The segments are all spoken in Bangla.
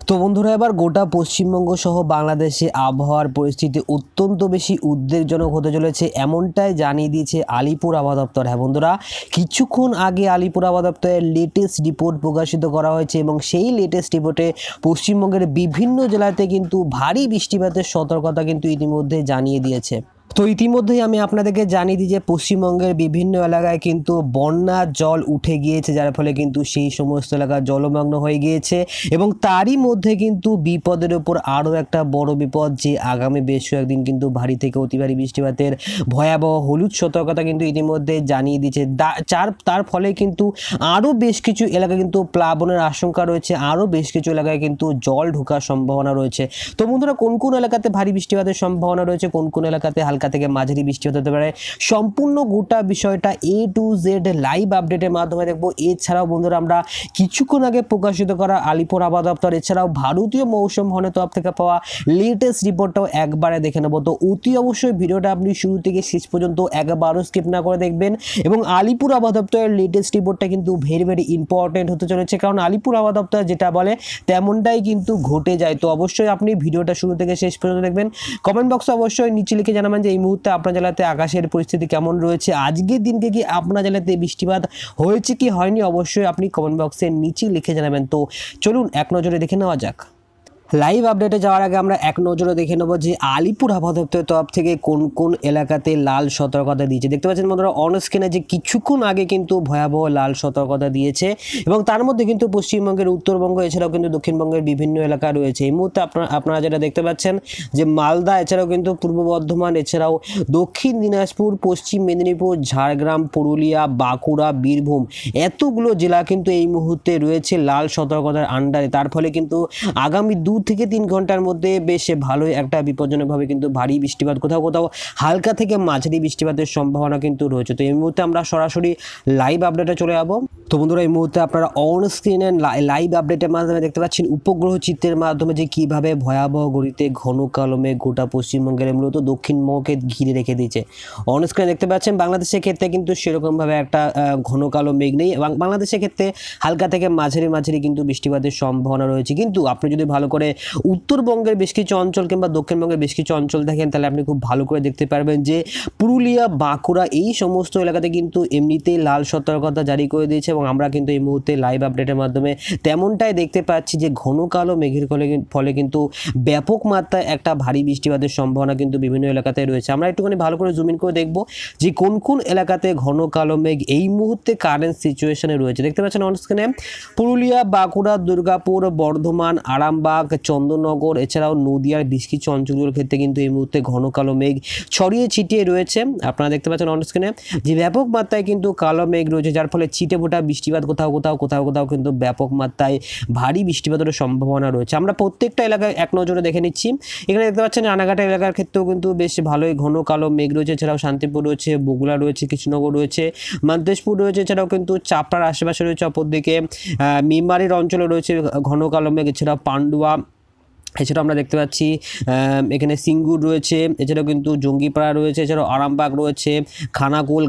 তো বন্ধুরা এবার গোটা পশ্চিমবঙ্গ সহ বাংলাদেশে আবহাওয়ার পরিস্থিতি অত্যন্ত বেশি উদ্বেগজনক হতে চলেছে এমনটাই জানিয়ে দিয়েছে আলিপুর আবহাওয়া দপ্তর। হ্যাঁ বন্ধুরা, কিছুক্ষণ আগে আলিপুর আবহাওয়া দপ্তরের লেটেস্ট রিপোর্ট প্রকাশিত করা হয়েছে এবং সেই লেটেস্ট রিপোর্টে পশ্চিমবঙ্গের বিভিন্ন জেলাতে কিন্তু ভারী বৃষ্টিপাতের সতর্কতা কিন্তু ইতিমধ্যে জানিয়ে দিয়েছে। তো ইতিমধ্যেই আমি আপনাদেরকে জানিয়ে দিই যে পশ্চিমবঙ্গের বিভিন্ন এলাকায় কিন্তু বন্যার জল উঠে গিয়েছে, যার ফলে কিন্তু সেই সমস্ত এলাকা জলমগ্ন হয়ে গিয়েছে এবং তারই মধ্যে কিন্তু বিপদের উপর আরও একটা বড় বিপদ, যে আগামী বেশ কয়েকদিন কিন্তু ভারী থেকে অতি ভারী বৃষ্টিপাতের ভয়াবহ হলুদ সতর্কতা কিন্তু ইতিমধ্যে জানিয়ে দিয়েছে। তার ফলে কিন্তু আরও বেশ কিছু এলাকায় কিন্তু প্লাবনের আশঙ্কা রয়েছে, আরও বেশ কিছু এলাকায় কিন্তু জল ঢোকার সম্ভাবনা রয়েছে। তো বন্ধুরা, কোন কোন এলাকাতে ভারী বৃষ্টিপাতের সম্ভাবনা রয়েছে, কোন কোন এলাকাতে হালকা থেকে মাঝারি বৃষ্টিপাত হতে পারে, সম্পূর্ণ গোটা বিষয়টা A to Z লাইভ আপডেটের মাধ্যমে দেখবো। এছাড়াও বন্ধুরা, আমরা কিছুক্ষণ আগে প্রকাশিত করা আলিপুর আবহাওয়া দপ্তর এছাড়াও ভারতীয় মৌসুম ভবনের তরফ থেকে পাওয়া লেটেস্ট রিপোর্টটাও একবারে দেখে নেবো। তো অতি অবশ্যই ভিডিওটা আপনি শুরু থেকে শেষ পর্যন্ত একবারও স্কিপ না করে দেখবেন এবং আলিপুর আবহাওয়া দপ্তরের লেটেস্ট রিপোর্টটা কিন্তু ভেরি ইম্পর্টেন্ট হতে চলেছে, কারণ আলিপুর আবহাওয়া দপ্তর যেটা বলে তেমনটাই কিন্তু ঘটে যায়। তো অবশ্যই আপনি ভিডিওটা শুরু থেকে শেষ পর্যন্ত দেখবেন। কমেন্ট বক্সে অবশ্যই নিচে লিখে জানাবেন যে এই মুহূর্তে আপনার জেলাতে আকাশের পরিস্থিতি কেমন রয়েছে, আজকের দিনকে কি আপনার জেলাতে বৃষ্টিপাত হয়েছে কি হয়নি, অবশ্যই আপনি কমেন্ট বক্সের নিচে লিখে জানাবেন। তো চলুন এক নজরে দেখে নেওয়া যাক। লাইভ আপডেটে যাওয়ার আগে আমরা এক নজরে দেখে নেব যে আলিপুর আবহাওয়া দপ্তরের তরফ থেকে কোন কোন এলাকাতে লাল সতর্কতা দিয়েছে। দেখতে পাচ্ছেন বন্ধুরা অন স্ক্রিনে যে কিছুক্ষণ আগে কিন্তু ভয়াবহ লাল সতর্কতা দিয়েছে এবং তার মধ্যে কিন্তু পশ্চিমবঙ্গের উত্তরবঙ্গ এছাড়াও কিন্তু দক্ষিণবঙ্গের বিভিন্ন এলাকা রয়েছে। এই মুহূর্তে আপনারা যেটা দেখতে পাচ্ছেন যে মালদা এছাড়াও কিন্তু পূর্ব বর্ধমান এছাড়াও দক্ষিণ দিনাজপুর, পশ্চিম মেদিনীপুর, ঝাড়গ্রাম, পুরুলিয়া, বাঁকুড়া, বীরভূম এতগুলো জেলা কিন্তু এই মুহূর্তে রয়েছে লাল সতর্কতার আন্ডারে। তার ফলে কিন্তু আগামী 2 থেকে 3 ঘন্টার মধ্যে বেশ ভালোই একটা বিপজ্জনকভাবে কিন্তু ভারী বৃষ্টিপাত, কোথাও কোথাও হালকা থেকে মাঝারি বৃষ্টিপাতের সম্ভাবনা কিন্তু রয়েছে। তো এই মুহূর্তে আমরা সরাসরি লাইভ আপডেটে চলে যাব। তো বন্ধুরা, এই মুহূর্তে আপনারা অন স্ক্রিনে লাইভ আপডেটের মাধ্যমে দেখতে পাচ্ছেন উপগ্রহ চিত্রের মাধ্যমে যে কিভাবে ভয়াবহ গতিতে ঘন কালো মেঘ গোটা পশ্চিমবঙ্গের মূলত দক্ষিণবঙ্গকে ঘিরে রেখে দিয়েছে। অন স্ক্রিনে দেখতে পাচ্ছেন বাংলাদেশের ক্ষেত্রে কিন্তু সেরকমভাবে একটা ঘন কালো মেঘ নেই এবং বাংলাদেশের ক্ষেত্রে হালকা থেকে মাঝারি কিন্তু বৃষ্টিপাতের সম্ভাবনা রয়েছে। কিন্তু আপনি যদি ভালো করে উত্তরবঙ্গের বেশ কিছু অঞ্চল কিংবা দক্ষিণবঙ্গের বেশ কিছু অঞ্চল দেখেন, তাহলে আপনি খুব ভালো করে দেখতে পারবেন যে পুরুলিয়া, বাঁকুড়া এই সমস্ত এলাকাতে কিন্তু এমনিতেই লাল সতর্কতা জারি করে দিয়েছে এবং আমরা কিন্তু এই মুহূর্তে লাইভ আপডেটের মাধ্যমে তেমনটাই দেখতে পাচ্ছি যে ঘন কালো মেঘের ফলে কিন্তু ব্যাপক মাত্রায় একটা ভারী বৃষ্টিপাতের সম্ভাবনা কিন্তু বিভিন্ন এলাকাতে রয়েছে। আমরা একটুখানি ভালো করে জুম ইন করে দেখবো যে কোন কোন এলাকাতে ঘন কালো মেঘ এই মুহূর্তে কারেন্ট সিচুয়েশনে রয়েছে। দেখতে পাচ্ছেন অন স্ক্রিনে পুরুলিয়া, বাঁকুড়া, দুর্গাপুর, বর্ধমান, আরামবাগ, চন্দননগর এছাড়াও নদিয়ার বেশ কিছু অঞ্চলগুলোর ক্ষেত্রে কিন্তু এই মুহূর্তে ঘন কালো মেঘ ছড়িয়ে ছিটিয়ে রয়েছে। আপনারা দেখতে পাচ্ছেন অন স্ক্রিনে যে ব্যাপক মাত্রায় কিন্তু কালো মেঘ রয়েছে, যার ফলে ছিটে ফোটা বৃষ্টিপাত কোথাও কোথাও কিন্তু ব্যাপক মাত্রায় ভারী বৃষ্টিপাতের সম্ভাবনা রয়েছে। আমরা প্রত্যেকটা এলাকায় এক নজরে দেখে নিচ্ছি। এখানে দেখতে পাচ্ছেন রানাঘাট এলাকার ক্ষেত্রেও কিন্তু বেশ ভালোই ঘন কালো মেঘ রয়েছে, এছাড়াও শান্তিপুর রয়েছে, বগুড়া রয়েছে, কৃষ্ণনগর রয়েছে, মান্তেশপুর রয়েছে, এছাড়াও কিন্তু চাপড়ার আশেপাশে রয়েছে, অপরদিকে মেমারির অঞ্চলে রয়েছে ঘন কালো মেঘ, এছাড়াও পান্ডুয়া, এছাড়াও আমরা দেখতে পাচ্ছি এখানে সিঙ্গুর রয়েছে, এছাড়াও কিন্তু জঙ্গিপাড়া রয়েছে, এছাড়াও আরামবাগ রয়েছে, খানাকুল,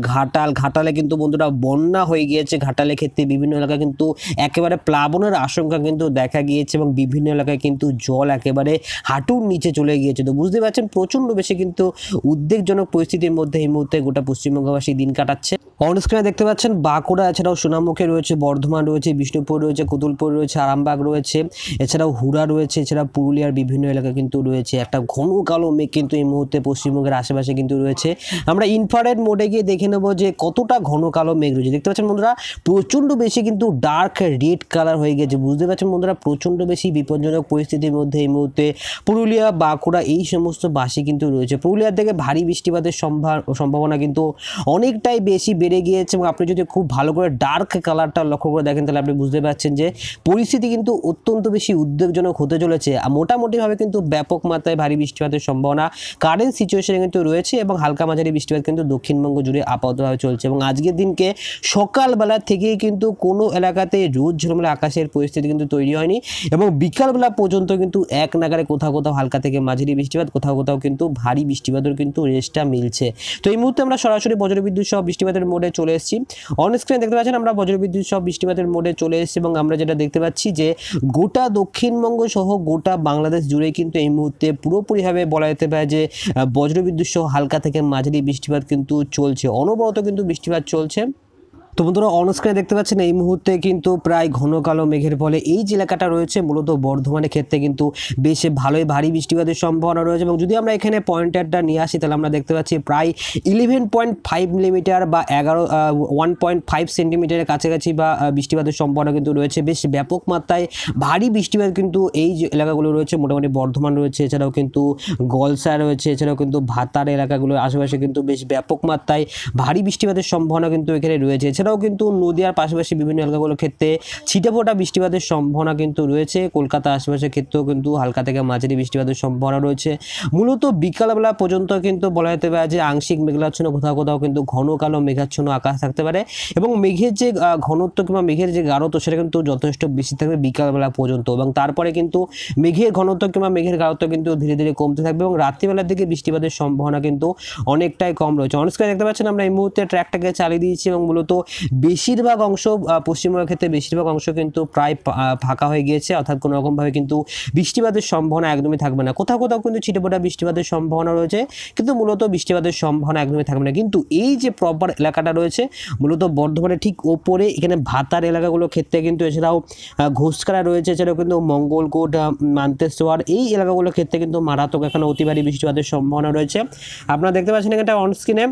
ঘাটালে কিন্তু বন্ধুরা বন্যা হয়ে গিয়েছে। ঘাটালের ক্ষেত্রে বিভিন্ন এলাকায় কিন্তু একেবারে প্লাবনের আশঙ্কা কিন্তু দেখা গিয়েছে এবং বিভিন্ন এলাকায় কিন্তু জল একেবারে হাঁটুর নিচে চলে গিয়েছে। তো বুঝতে পারছেন প্রচণ্ড বেশি কিন্তু উদ্বেগজনক পরিস্থিতির মধ্যে এই মুহূর্তে গোটা পশ্চিমবঙ্গবাসী দিন কাটাচ্ছে। অন স্ক্রিনে দেখতে পাচ্ছেন বাঁকুড়া এছাড়াও সোনামুখী রয়েছে, বর্ধমান রয়েছে, বিষ্ণুপুর রয়েছে, কুতুলপুর রয়েছে, আরামবাগ রয়েছে, এছাড়াও হুড়া রয়েছে, এছাড়া পুরুলিয়ার বিভিন্ন এলাকা কিন্তু রয়েছে। একটা ঘন কালো মেঘ কিন্তু এই মুহূর্তে পশ্চিমবঙ্গের আশেপাশে কিন্তু রয়েছে। আমরা ইনফ্রারেড মোডে গিয়ে দেখে নেব যে কতটা ঘন কালো মেঘ রয়েছে। দেখতে পাচ্ছেন বন্ধুরা প্রচণ্ড বেশি কিন্তু ডার্ক রেড কালার হয়ে গেছে। বুঝতে পারছেন বন্ধুরা প্রচণ্ড বেশি বিপজ্জনক পরিস্থিতির মধ্যে এই মুহূর্তে পুরুলিয়া, বাঁকুড়া এই সমস্ত বাসী কিন্তু রয়েছে। পুরুলিয়ার থেকে ভারী বৃষ্টিপাতের সম্ভাবনা কিন্তু অনেকটাই বেশি বেড়ে গিয়েছে এবং আপনি যদি খুব ভালো করে ডার্ক কালারটা লক্ষ্য করে দেখেন তাহলে আপনি বুঝতে পারছেন যে পরিস্থিতি কিন্তু অত্যন্ত বেশি উদ্বেগজনক হতে চলেছে। মোটামুটিভাবে কিন্তু ব্যাপক মাত্রায় ভারী বৃষ্টিপাতের সম্ভাবনা কারেন্ট সিচুয়েশনে কিন্তু রয়েছে এবং হালকা মাঝারি বৃষ্টিপাত কিন্তু দক্ষিণবঙ্গ জুড়ে আপাততভাবে চলছে। এবং আজকের দিনকে সকালবেলা থেকেই কিন্তু কোনো এলাকাতে রোদ ঝলমলে আকাশের পরিস্থিতি কিন্তু তৈরি হয়নি এবং বিকালবেলা পর্যন্ত কিন্তু এক নাগারে কোথাও কোথাও হালকা থেকে মাঝারি বৃষ্টিপাত, কোথাও কোথাও কিন্তু ভারী বৃষ্টিপাতের কিন্তু রেসটা মিলছে। তো এই মুহূর্তে আমরা সরাসরি বজ্রবিদ্যুৎ সহ বৃষ্টিপাতের মোডে চলে এসেছি। অন স্ক্রিনে দেখতে পাচ্ছেন আমরা বজ্রবিদ্যুৎ সহ বৃষ্টিপাতের মোডে চলে এসেছি এবং আমরা যেটা দেখতে পাচ্ছি যে গোটা দক্ষিণবঙ্গ সহ গোটা বাংলাদেশ জুড়ে কিন্তু এই মুহূর্তে পুরোপুরিভাবে বলা যেতে পারে যে বজ্রবিদ্যুৎ সহ হালকা থেকে মাঝারি বৃষ্টিপাত কিন্তু চলছে, অনবরত কিন্তু বৃষ্টিপাত চলছে। তো বন্ধুরা অন স্ক্রিনে দেখতে পাচ্ছেন এই মুহূর্তে কিন্তু প্রায় ঘন কালো মেঘের ফলে এই যে এলাকাটা রয়েছে মূলত বর্ধমানের ক্ষেত্রে কিন্তু বেশ ভালোই ভারী বৃষ্টিপাতের সম্ভাবনা রয়েছে। এবং যদি আমরা এখানে পয়েন্টারটা নিয়ে আসি তাহলে আমরা দেখতে পাচ্ছি প্রায় 11.5 মিলিমিটার বা 1.5 সেন্টিমিটারের কাছাকাছি বা বৃষ্টিপাতের সম্ভাবনা কিন্তু রয়েছে। বেশ ব্যাপক মাত্রায় ভারী বৃষ্টিপাত কিন্তু এই যে এলাকাগুলো রয়েছে মোটামুটি বর্ধমান রয়েছে, এছাড়াও কিন্তু গলসা রয়েছে, এছাড়াও কিন্তু ভাতার এলাকাগুলোর আশেপাশে কিন্তু বেশ ব্যাপক মাত্রায় ভারী বৃষ্টিপাতের সম্ভাবনা কিন্তু এখানে রয়েছে। এছাড়াও কিন্তু নদিয়ার পাশাপাশি বিভিন্ন এলাকাগুলোর ক্ষেত্রে ছিটেফোঁটা বৃষ্টিপাতের সম্ভাবনা কিন্তু রয়েছে। কলকাতা আশেপাশের ক্ষেত্রেও কিন্তু হালকা থেকে মাঝারি বৃষ্টিপাতের সম্ভাবনা রয়েছে। মূলত বিকালবেলা পর্যন্ত কিন্তু বলা যেতে পারে যে আংশিক মেঘাচ্ছন্ন, কোথাও কোথাও কিন্তু ঘন কালো মেঘাচ্ছন্ন আকাশ থাকতে পারে এবং মেঘের যে ঘনত্ব কিংবা মেঘের যে গাঢ়ত্ব সেটা কিন্তু যথেষ্ট বেশি থাকবে বিকালবেলা পর্যন্ত এবং তারপরে কিন্তু মেঘের ঘনত্ব কিংবা মেঘের গাঢ়ত্ব কিন্তু ধীরে ধীরে কমতে থাকবে এবং রাত্রিবেলার দিকে বৃষ্টিপাতের সম্ভাবনা কিন্তু অনেকটাই কম রয়েছে। অন স্ক্রিনে দেখতে পাচ্ছেন আমরা এই মুহূর্তে ট্র্যাকটাকে চালিয়ে দিয়েছি এবং মূলত বেশিরভাগ অংশ পশ্চিমবঙ্গের ক্ষেত্রে বেশিরভাগ অংশ কিন্তু প্রায় ফাঁকা হয়ে গিয়েছে, অর্থাৎ কোনো রকমভাবে কিন্তু বৃষ্টিপাতের সম্ভাবনা একদমই থাকবে না। কোথাও কোথাও কিন্তু ছিটেফোঁটা বৃষ্টিপাতের সম্ভাবনা রয়েছে কিন্তু মূলত বৃষ্টিপাতের সম্ভাবনা একদমই থাকবে না। কিন্তু এই যে প্রপার এলাকাটা রয়েছে মূলত বর্ধমানের ঠিক ওপরে এখানে ভাতার এলাকাগুলোর ক্ষেত্রে কিন্তু এছাড়াও ঘোষকারা রয়েছে, এছাড়াও কিন্তু মঙ্গলকোট, মান্তেশ্বর এই এলাকাগুলোর ক্ষেত্রে কিন্তু মারাত্মক এখানে অতি ভারী বৃষ্টিপাতের সম্ভাবনা রয়েছে। আপনারা দেখতে পাচ্ছেন এখানটা অন স্ক্রিনে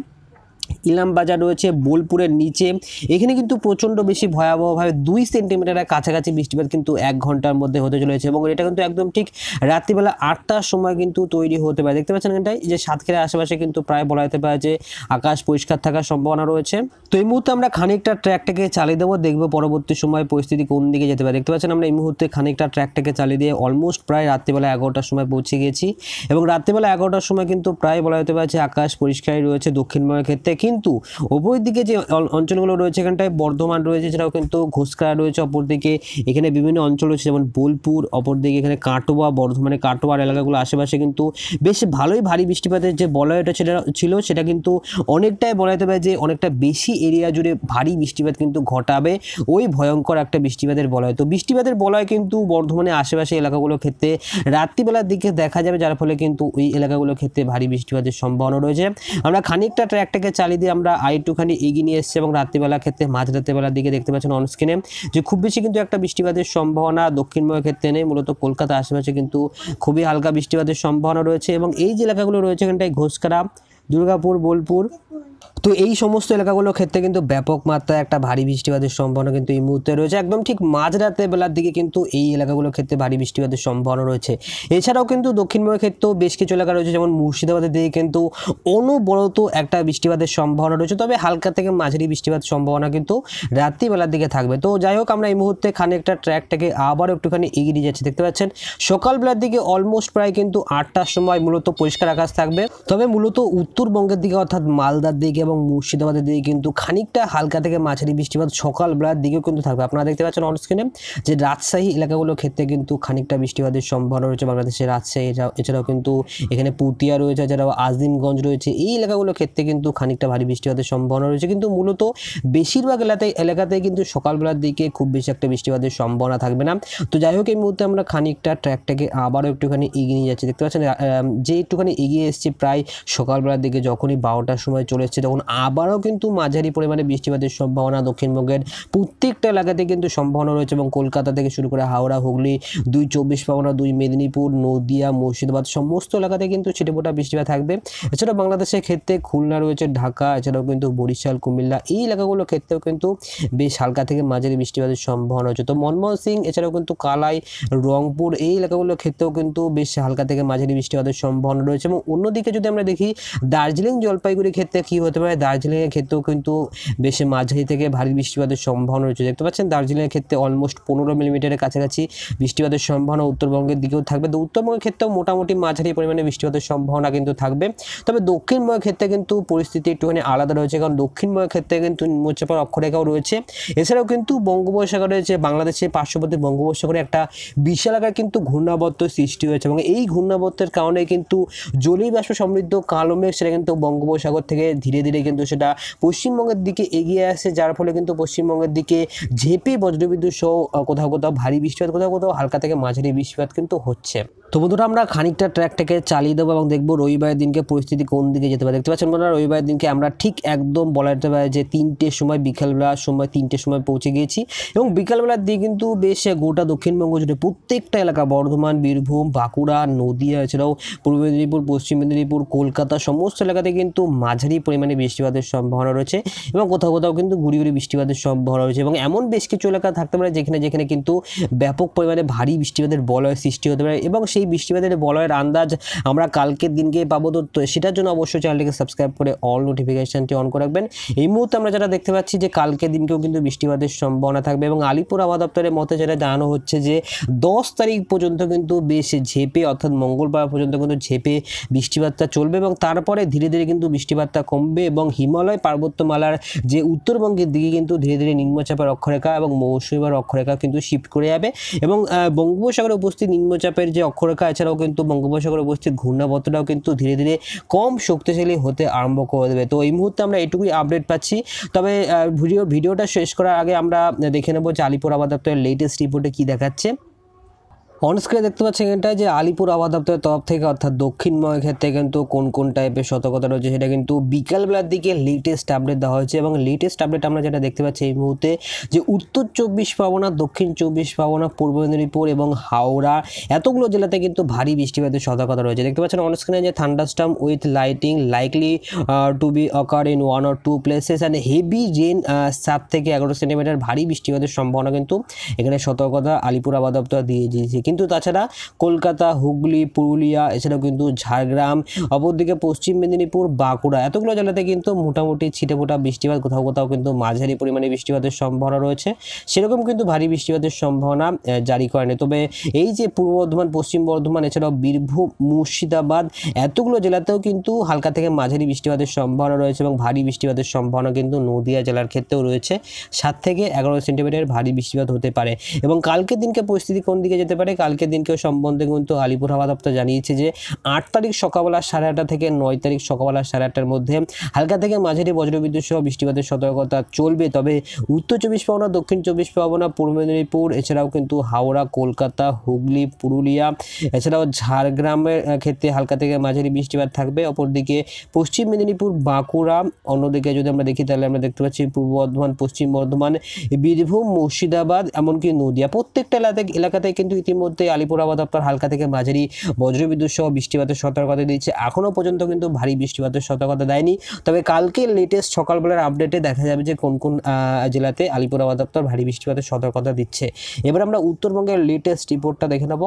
ইলামবাজার রয়েছে বোলপুরের নিচে, এখানে কিন্তু প্রচণ্ড বেশি ভয়াবহভাবে 2 সেন্টিমিটারের কাছাকাছি বৃষ্টিপাত কিন্তু 1 ঘন্টার মধ্যে হতে চলেছে এবং এটা কিন্তু একদম ঠিক রাত্রিবেলা 8টার সময় কিন্তু তৈরি হতে পারে। দেখতে পাচ্ছেন এখানটায় যে সাতক্ষীরার আশেপাশে কিন্তু প্রায় বলা যেতে পারে যে আকাশ পরিষ্কার থাকার সম্ভাবনা রয়েছে। তো এই মুহূর্তে আমরা খানিকটা ট্র্যাকটাকে চালিয়ে দেবো, দেখবো পরবর্তী সময় পরিস্থিতি কোন দিকে যেতে পারে। দেখতে পাচ্ছেন আমরা এই মুহূর্তে খানিকটা ট্র্যাকটাকে চালিয়ে দিয়ে অলমোস্ট প্রায় রাত্রিবেলা 11টার সময় পৌঁছে গেছি এবং রাত্রিবেলা 11টার সময় কিন্তু প্রায় বলা যেতে পারে যে আকাশ পরিষ্কারই রয়েছে দক্ষিণবঙ্গের ক্ষেত্রে। কিন্তু উপরের দিকে যে অঞ্চলগুলো রয়েছে এখানটায় বর্ধমান রয়েছে, এছাড়াও কিন্তু ঘোষকারা রয়েছে, অপরদিকে এখানে বিভিন্ন অঞ্চল রয়েছে যেমন বোলপুর, অপরদিকে এখানে কাটোয়া, বর্ধমানের কাটোয়ার এলাকাগুলো আশেপাশে কিন্তু বেশ ভালোই ভারী বৃষ্টিপাতের যে বলয়টা ছিল সেটা কিন্তু অনেকটাই বলা যেতে পারে যে অনেকটা বেশি এরিয়া জুড়ে ভারী বৃষ্টিপাত কিন্তু ঘটাবে ওই ভয়ঙ্কর একটা বৃষ্টিপাতের বলয়। তো বৃষ্টিপাতের বলয় কিন্তু বর্ধমানের আশেপাশে এলাকাগুলোর ক্ষেত্রে রাত্রিবেলার দিকে দেখা যাবে, যার ফলে কিন্তু ওই এলাকাগুলোর ক্ষেত্রে ভারী বৃষ্টিপাতের সম্ভাবনা রয়েছে। আমরা খানিকটা ট্র্যাকটাকে চালিয়ে দিয়ে আমরা আরেকটুখানি এগিয়ে নিয়ে এসেছি এবং রাত্রিবেলার ক্ষেত্রে মাঝরাতের বেলার দিকে দেখতে পাচ্ছেন অন স্ক্রিনে যে খুব বেশি কিন্তু একটা বৃষ্টিপাতের সম্ভাবনা দক্ষিণবঙ্গের ক্ষেত্রে নেই। মূলত কলকাতা আশেপাশে কিন্তু খুবই হালকা বৃষ্টিপাতের সম্ভাবনা রয়েছে এবং এই যে এলাকাগুলো রয়েছে এখানটায় ঘোষকারা, দুর্গাপুর, বোলপুর, তো এই সমস্ত এলাকাগুলোর ক্ষেত্রে কিন্তু ব্যাপক মাত্রায় একটা ভারী বৃষ্টিপাতের সম্ভাবনা কিন্তু এই মুহূর্তে রয়েছে। একদম ঠিক মাঝরাতে বেলার দিকে কিন্তু এই এলাকাগুলোর ক্ষেত্রে ভারী বৃষ্টিপাতের সম্ভাবনা রয়েছে। এছাড়াও কিন্তু দক্ষিণবঙ্গের ক্ষেত্রেও বেশ কিছু এলাকা রয়েছে যেমন মুর্শিদাবাদের দিকে কিন্তু অনবরত একটা বৃষ্টিপাতের সম্ভাবনা রয়েছে, তবে হালকা থেকে মাঝারি বৃষ্টিপাতের সম্ভাবনা কিন্তু রাত্রিবেলার দিকে থাকবে। তো যাই হোক আমরা এই মুহূর্তে খানিকটা ট্র্যাকটাকে আবার একটুখানি এগিয়ে নিয়ে যাচ্ছি। দেখতে পাচ্ছেন সকালবেলার দিকে অলমোস্ট প্রায় কিন্তু 8টার সময় মূলত পরিষ্কার আকাশ থাকবে, তবে মূলত উত্তরবঙ্গের দিকে অর্থাৎ মালদার দিকে এবং মুর্শিদাবাদের দিকে কিন্তু খানিকটা হালকা থেকে মাঝারি বৃষ্টিপাত সকালবেলার দিকেও কিন্তু থাকবে। আপনারা দেখতে পাচ্ছেন অন স্ক্রিনে যে রাজশাহী এলাকাগুলোর ক্ষেত্রে কিন্তু খানিকটা বৃষ্টিপাতের সম্ভাবনা রয়েছে বাংলাদেশের রাজশাহী, এছাড়াও কিন্তু এখানে পুতিয়া রয়েছে, এছাড়াও আজিমগঞ্জ রয়েছে, এই এলাকাগুলোর ক্ষেত্রে কিন্তু খানিকটা ভারী বৃষ্টিপাতের সম্ভাবনা রয়েছে। কিন্তু মূলত বেশিরভাগ এলাকাতেই কিন্তু সকালবেলার দিকে খুব বেশি একটা বৃষ্টিপাতের সম্ভাবনা থাকবে না। তো যাই হোক এই মুহূর্তে আমরা খানিকটা ট্র্যাকটাকে আবারও একটুখানি এগিয়ে নিয়ে যাচ্ছি। দেখতে পাচ্ছেন যে একটুখানি এগিয়ে এসেছি প্রায় সকালবেলার দিকে, যখনই 12টার সময় চলে এসেছে তখন আবারও কিন্তু মাঝারি পরিমাণে বৃষ্টিপাতের সম্ভাবনা দক্ষিণবঙ্গের প্রত্যেকটা এলাকাতে কিন্তু সম্ভাবনা রয়েছে এবং কলকাতা থেকে শুরু করে হাওড়া, হুগলি, 2 চব্বিশ পরগনা, 2 মেদিনীপুর, নদিয়া, মুর্শিদাবাদ সমস্ত এলাকাতে কিন্তু ছিটেফোঁটা বৃষ্টিপাত থাকবে। এছাড়াও বাংলাদেশের ক্ষেত্রে খুলনা রয়েছে, ঢাকা, এছাড়াও কিন্তু বরিশাল, কুমিল্লা এই এলাকাগুলোর ক্ষেত্রেও কিন্তু বেশ হালকা থেকে মাঝারি বৃষ্টিপাতের সম্ভাবনা রয়েছে। তো মনমোহন সিং, এছাড়াও কিন্তু কালাই, রংপুর এই এলাকাগুলোর ক্ষেত্রেও কিন্তু বেশ হালকা থেকে মাঝারি বৃষ্টিপাতের সম্ভাবনা রয়েছে। এবং অন্যদিকে যদি আমরা দেখি দার্জিলিং, জলপাইগুড়ির ক্ষেত্রে কী হতে পারে, পারে দার্জিলিংয়ের ক্ষেত্রেও কিন্তু বেশ মাঝারি থেকে ভারী বৃষ্টিপাতের সম্ভাবনা রয়েছে। দেখতে পাচ্ছেন দার্জিলিংয়ের ক্ষেত্রে অলমোস্ট 15 মিলিমিটারের কাছাকাছি বৃষ্টিপাতের সম্ভাবনা উত্তরবঙ্গের দিকেও থাকবে। তো উত্তরবঙ্গের ক্ষেত্রেও মোটামুটি মাঝারি পরিমাণে বৃষ্টিপাতের সম্ভাবনা কিন্তু থাকবে। তবে দক্ষিণবঙ্গের ক্ষেত্রে কিন্তু পরিস্থিতি একটুখানি আলাদা রয়েছে, কারণ দক্ষিণবঙ্গের ক্ষেত্রে কিন্তু নিম্নচাপের অক্ষরেখাও রয়েছে। এছাড়াও কিন্তু বঙ্গোপসাগরে যে বাংলাদেশের পার্শ্ববর্তী বঙ্গোপসাগরে একটা বিশাল আকার কিন্তু ঘূর্ণাবর্ত সৃষ্টি হয়েছে, এবং এই ঘূর্ণাবর্তের কারণে কিন্তু জলীয় বাষ্প সমৃদ্ধ কালো মেঘ সেটা কিন্তু বঙ্গোপসাগর থেকে ধীরে ধীরে কিন্তু সেটা পশ্চিমবঙ্গের দিকে এগিয়ে আসছে, যার ফলে কিন্তু পশ্চিমবঙ্গের দিকে ঝেঁপে বজ্রবিদ্যুৎ সহ কোথাও কোথাও ভারী বৃষ্টিপাত, কোথাও কোথাও হালকা থেকে মাঝারি বৃষ্টিপাত কিন্তু হচ্ছে। তো বন্ধুরা আমরা খানিকটা ট্র্যাকটাকে চালিয়ে দেবো এবং দেখবো রবিবারের দিনকে পরিস্থিতি কোন দিকে যেতে পারে। দেখতে পাচ্ছেন বন্ধুরা রবিবারের দিনকে আমরা ঠিক একদম বলা যেতে পারে যে 3টের সময়, বিকালবেলার সময় 3টের সময় পৌঁছে গিয়েছি, এবং বিকালবেলার দিকে কিন্তু বেশ গোটা দক্ষিণবঙ্গ জুড়ে প্রত্যেকটা এলাকা বর্ধমান, বীরভূম, বাঁকুড়া, নদিয়া, এছাড়াও পূর্ব মেদিনীপুর, পশ্চিম মেদিনীপুর, কলকাতা সমস্ত এলাকাতে কিন্তু মাঝারি পরিমাণে বৃষ্টিপাতের সম্ভাবনা রয়েছে, এবং কোথাও কোথাও কিন্তু গুড়ি গুড়ি বৃষ্টিপাতের সম্ভাবনা রয়েছে। এবং এমন বেশ কিছু এলাকা থাকতে পারে যেখানে যেখানে কিন্তু ব্যাপক পরিমাণে ভারী বৃষ্টিপাতের বলয়ের সৃষ্টি হতে পারে, এবং সেই বৃষ্টিপাতের বলয়ের আন্দাজ আমরা কালকের দিনকে পাবো। তো সেটার জন্য অবশ্যই চ্যানেলটিকে সাবস্ক্রাইব করে অল নোটিফিকেশনটি অন করে রাখবেন। এই মুহূর্তে আমরা যেটা দেখতে পাচ্ছি যে কালকের দিনকেও কিন্তু বৃষ্টিপাতের সম্ভাবনা থাকবে, এবং আলিপুর আবহাওয়া দপ্তরের মতে যেটা জানানো হচ্ছে যে 10 তারিখ পর্যন্ত কিন্তু বেশ ঝেঁপে, অর্থাৎ মঙ্গলবার পর্যন্ত কিন্তু ঝেঁপে বৃষ্টিপাতটা চলবে, এবং তারপরে ধীরে ধীরে কিন্তু বৃষ্টিপাতটা কমবে, এবং হিমালয় পার্বত্যমালার যে উত্তরবঙ্গের দিকে কিন্তু ধীরে ধীরে নিম্নচাপের অক্ষরেখা এবং মৌসুমী বায়ুর অক্ষরেখা কিন্তু শিফট করে যাবে, এবং বঙ্গোপসাগরে উপস্থিত নিম্নচাপের যে অক্ষরেখা, এছাড়াও কিন্তু বঙ্গোপসাগরে উপস্থিত ঘূর্ণাবর্তটাও কিন্তু ধীরে ধীরে কম শক্তিশালী হতে আরম্ভ করে দেবে। তো এই মুহূর্তে আমরা এটুকুই আপডেট পাচ্ছি। তবে ভিডিওটা শেষ করার আগে আমরা দেখে নেব যে আলিপুর আবহাওয়া দপ্তরের লেটেস্ট রিপোর্টে কি দেখাচ্ছে। অনস্ক্রিনে দেখতে পাচ্ছেন এখানটায় যে আলিপুর আবহাওয়া দপ্তরের তরফ থেকে, অর্থাৎ দক্ষিণবঙ্গের ক্ষেত্রে কিন্তু কোন কোন টাইপের সতর্কতা রয়েছে সেটা কিন্তু বিকালবেলার দিকে লেটেস্ট আপডেট দেওয়া হয়েছে, এবং লেটেস্ট আপডেট আমরা যেটা দেখতে পাচ্ছি এই মুহূর্তে যে উত্তর 24 পরগনা, দক্ষিণ 24 পরগনা, পূর্ব মেদিনীপুর এবং হাওড়া এতগুলো জেলাতে কিন্তু ভারী বৃষ্টিপাতের সতর্কতা রয়েছে। দেখতে পাচ্ছেন অনস্ক্রিনে যে thunderstorm with lightning likely to be occur in 1 or 2 places and heavy rain 7 থেকে 11 সেন্টিমিটার ভারী বৃষ্টিপাতের সম্ভাবনা কিন্তু এখানে সতর্কতা আলিপুর আবহাওয়া দপ্তর দিয়ে দিয়েছে। কিন্তু তাছাড়া কলকাতা, হুগলি, পুরুলিয়া, এছাড়াও কিন্তু ঝাড়গ্রাম, অপরদিকে পশ্চিম মেদিনীপুর, বাঁকুড়া এতগুলো জেলাতে কিন্তু মোটামুটি ছিটেফোঁটা বৃষ্টিপাত, কোথাও কোথাও কিন্তু মাঝারি পরিমাণে বৃষ্টিপাতের সম্ভাবনা রয়েছে, সেরকম কিন্তু ভারী বৃষ্টিপাতের সম্ভাবনা জারি করেনি। তবে এই যে পূর্ব বর্ধমান, পশ্চিম বর্ধমান, এছাড়াও বীরভূম, মুর্শিদাবাদ এতগুলো জেলাতেও কিন্তু হালকা থেকে মাঝারি বৃষ্টিপাতের সম্ভাবনা রয়েছে, এবং ভারী বৃষ্টিপাতের সম্ভাবনা কিন্তু নদিয়া জেলার ক্ষেত্রেও রয়েছে, 7 থেকে 11 সেন্টিমিটার ভারী বৃষ্টিপাত হতে পারে। এবং কালকের দিনকে পরিস্থিতি কোন দিকে যেতে পারে, কালকের দিনকেও সম্বন্ধে কিন্তু আলিপুর আবহাওয়া দপ্তর জানিয়েছে যে 8 তারিখ সকালবেলা 8:30 থেকে 9 তারিখ সকালবেলা 8:30টার মধ্যে হালকা থেকে মাঝারি বজ্রবিদ্যুৎ সহ বৃষ্টিপাতের সতর্কতা চলবে। তবে উত্তর 24 পরগনা, দক্ষিণ 24 পরগনা, পূর্ব মেদিনীপুর, এছাড়াও কিন্তু হাওড়া, কলকাতা, হুগলি, পুরুলিয়া, এছাড়াও ঝাড়গ্রামের ক্ষেত্রে হালকা থেকে মাঝারি বৃষ্টিপাত থাকবে। অপরদিকে পশ্চিম মেদিনীপুর, বাঁকুড়া, অন্যদিকে যদি আমরা দেখি তাহলে আমরা দেখতে পাচ্ছি পূর্ব বর্ধমান, পশ্চিম বর্ধমান, বীরভূম, মুর্শিদাবাদ, এমনকি নদিয়া প্রত্যেকটা এলাকাতে কিন্তু ইতিমধ্যে আলিপুর আবহাওয়া দপ্তর হালকা থেকে মাঝারি বজ্রবিদ্যুৎ সহ বৃষ্টিপাতের সতর্কতা দিয়েছে। এখনও পর্যন্ত কিন্তু ভারী বৃষ্টিপাতের সতর্কতা দেয়নি। তবে কালকে লেটেস্ট সকালবেলার আপডেটে দেখা যাবে যে কোন কোন জেলাতে আলিপুর আবহাওয়া দপ্তর ভারী বৃষ্টিপাতের সতর্কতা দিচ্ছে। এবার আমরা উত্তরবঙ্গের লেটেস্ট রিপোর্টটা দেখে নেব।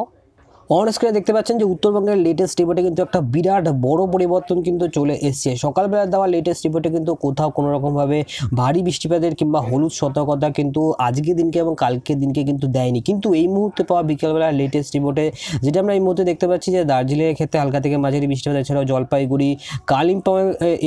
অন স্ক্রিনে দেখতে পাচ্ছেন যে উত্তরবঙ্গের লেটেস্ট রিপোর্টে কিন্তু একটা বিরাট বড় পরিবর্তন কিন্তু চলে এসছে। সকালবেলা দেওয়া লেটেস্ট রিপোর্টে কিন্তু কোথাও কোনো রকমভাবে ভারী বৃষ্টিপাতের কিংবা হলুদ সতর্কতা কিন্তু আজকের দিনকে এবং কালকের দিনকে কিন্তু দেয়নি। কিন্তু এই মুহূর্তে পাওয়া বিকেলবেলা লেটেস্ট রিপোর্টে যেটা আমরা এই মুহূর্তে দেখতে পাচ্ছি যে দার্জিলিংয়ের ক্ষেত্রে হালকা থেকে মাঝারি বৃষ্টিপাত, এছাড়াও জলপাইগুড়ি, কালিম্পং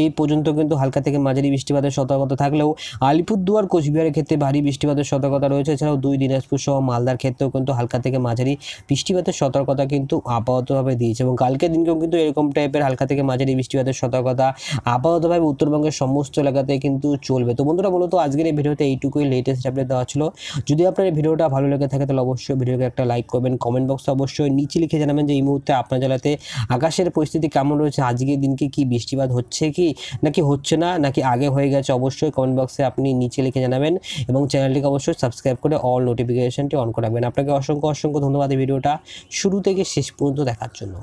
এই পর্যন্ত কিন্তু হালকা থেকে মাঝারি বৃষ্টিপাতের সতর্কতা থাকলেও আলিপুরদুয়ার, কোচবিহারের ক্ষেত্রে ভারী বৃষ্টিপাতের সতর্কতা রয়েছে। এছাড়াও 2 দিনাজপুর সহ মালদার ক্ষেত্রেও কিন্তু হালকা থেকে মাঝারি বৃষ্টিপাতের সতর্কতা কিন্তু আপাততভাবে দিয়েছে, এবং কালকের দিনকেও কিন্তু এরকম টাইপের হালকা থেকে মাঝারি বৃষ্টিপাতের সতর্কতা আপাততভাবে উত্তরবঙ্গের সমস্ত এলাকাতে কিন্তু চলবে। তো বন্ধুরা মূলত আজকের এই ভিডিওতে এইটুকুই লেটেস্ট আপডেট দেওয়া ছিল। যদি আপনার এই ভিডিওটা ভালো লেগে থাকে তাহলে অবশ্যই ভিডিওকে একটা লাইক করবেন, কমেন্ট বক্সে অবশ্যই নিচে লিখে জানাবেন যে এই মুহূর্তে আপনার জেলাতে আকাশের পরিস্থিতি কেমন রয়েছে, আজকের দিনকে কি বৃষ্টিপাত হচ্ছে কি নাকি হচ্ছে না, নাকি আগে হয়ে গেছে, অবশ্যই কমেন্ট বক্সে আপনি নিচে লিখে জানাবেন, এবং চ্যানেলটিকে অবশ্যই সাবস্ক্রাইব করে অল নোটিফিকেশনটি অন করে রাখবেন। আপনাকে অসংখ্য ধন্যবাদ এই ভিডিওটা শুরু থেকে শেষ পর্যন্ত দেখার জন্য।